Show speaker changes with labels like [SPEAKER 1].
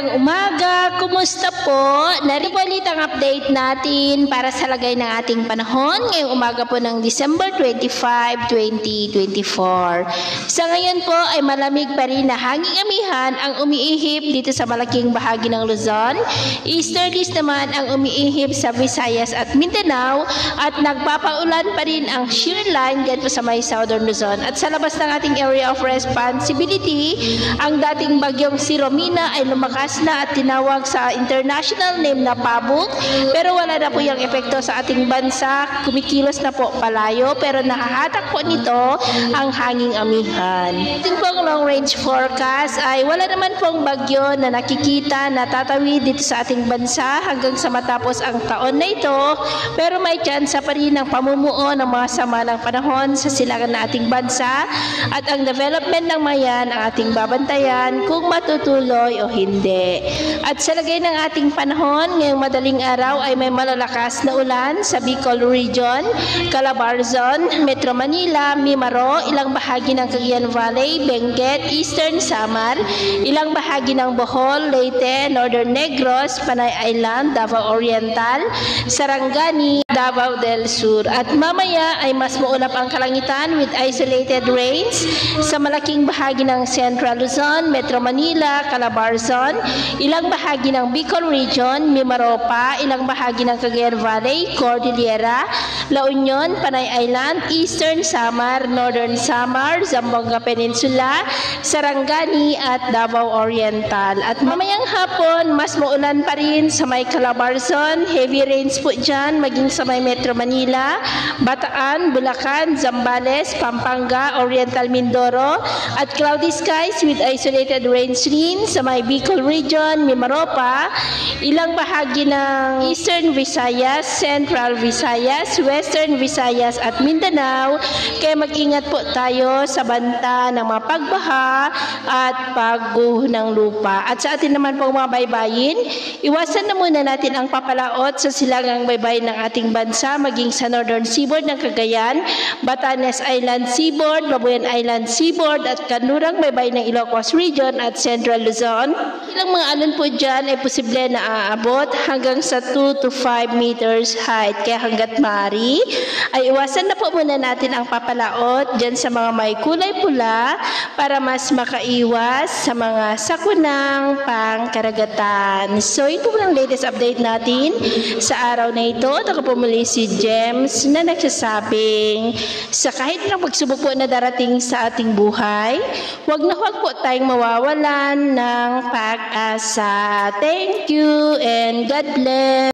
[SPEAKER 1] Magandang umaga, kumusta po? Narito po ulit ang update natin para sa lagay ng ating panahon ngayong umaga po ng December 25, 2024. Sa ngayon po ay malamig pa rin na hanging amihan ang umiihip dito sa malaking bahagi ng Luzon. Easterlies naman ang umiihip sa Visayas at Mindanao at nagpapaulan pa rin ang shear line dito sa may Southern Luzon. At sa labas ng ating area of responsibility, ang dating bagyong si Romina ay lumakas na at tinawag sa international name na Pabuk, pero wala na po yung epekto sa ating bansa. Kumikilos na po palayo pero nakahatak po nito ang hanging amihan. Ating pong long range forecast ay wala naman pong bagyo na nakikita na tatawid dito sa ating bansa hanggang sa matapos ang taon na ito, pero may tsansa pa rin ng pamumuo ng mga sama ng panahon sa silangan na ating bansa at ang development ng mayan ang ating babantayan kung matutuloy o hindi. At sa lagay ng ating panahon, ngayong madaling araw ay may malalakas na ulan sa Bicol Region, Calabarzon, Metro Manila, Mimaro, ilang bahagi ng Cagayan Valley, Benguet, Eastern Samar, ilang bahagi ng Bohol, Leyte, Northern Negros, Panay Island, Davao Oriental, Sarangani, Davao del Sur. At mamaya ay mas maulap ang kalangitan with isolated rains sa malaking bahagi ng Central Luzon, Metro Manila, Calabarzon, ilang bahagi ng Bicol Region, Mimaropa, ilang bahagi ng Cagayan Valley, Cordillera, La Union, Panay Island, Eastern Samar, Northern Samar, Zamboanga Peninsula, Sarangani at Davao Oriental. At mamayang hapon, mas maulan pa rin sa may Calabarzon, heavy rains po dyan, maging sa may Metro Manila, Bataan, Bulacan, Zambales, Pampanga, Oriental Mindoro, at cloudy skies with isolated rains rin sa may Bicol Region, Mimaropa, ilang bahagi ng Eastern Visayas, Central Visayas, Western Visayas at Mindanao. Kaya mag-ingat po tayo sa banta ng mga pagbaha at pagguho ng lupa. At sa atin naman pong mga baybayin, iwasan na muna natin ang papalaot sa silangang baybayin ng ating bansa, maging sa Northern Seaboard ng Cagayan, Batanes Island Seaboard, Babuyan Island Seaboard at kanurang baybayin ng Ilocos Region at Central Luzon. Ilang mga alon po dyan ay posible na aabot hanggang sa 2 to 5 meters height. Kaya hanggat maaari, ay iwasan na po muna natin ang papalaot dyan sa mga may kulay pula para mas makaiwas sa mga sakunang pangkaragatan. So ito po ang latest update natin sa araw na ito. Ako po muli si James na nagsasabing sa kahit ng pagsubok po na darating sa ating buhay, huwag po tayong mawawalan ng pag-asa. Thank you and God bless.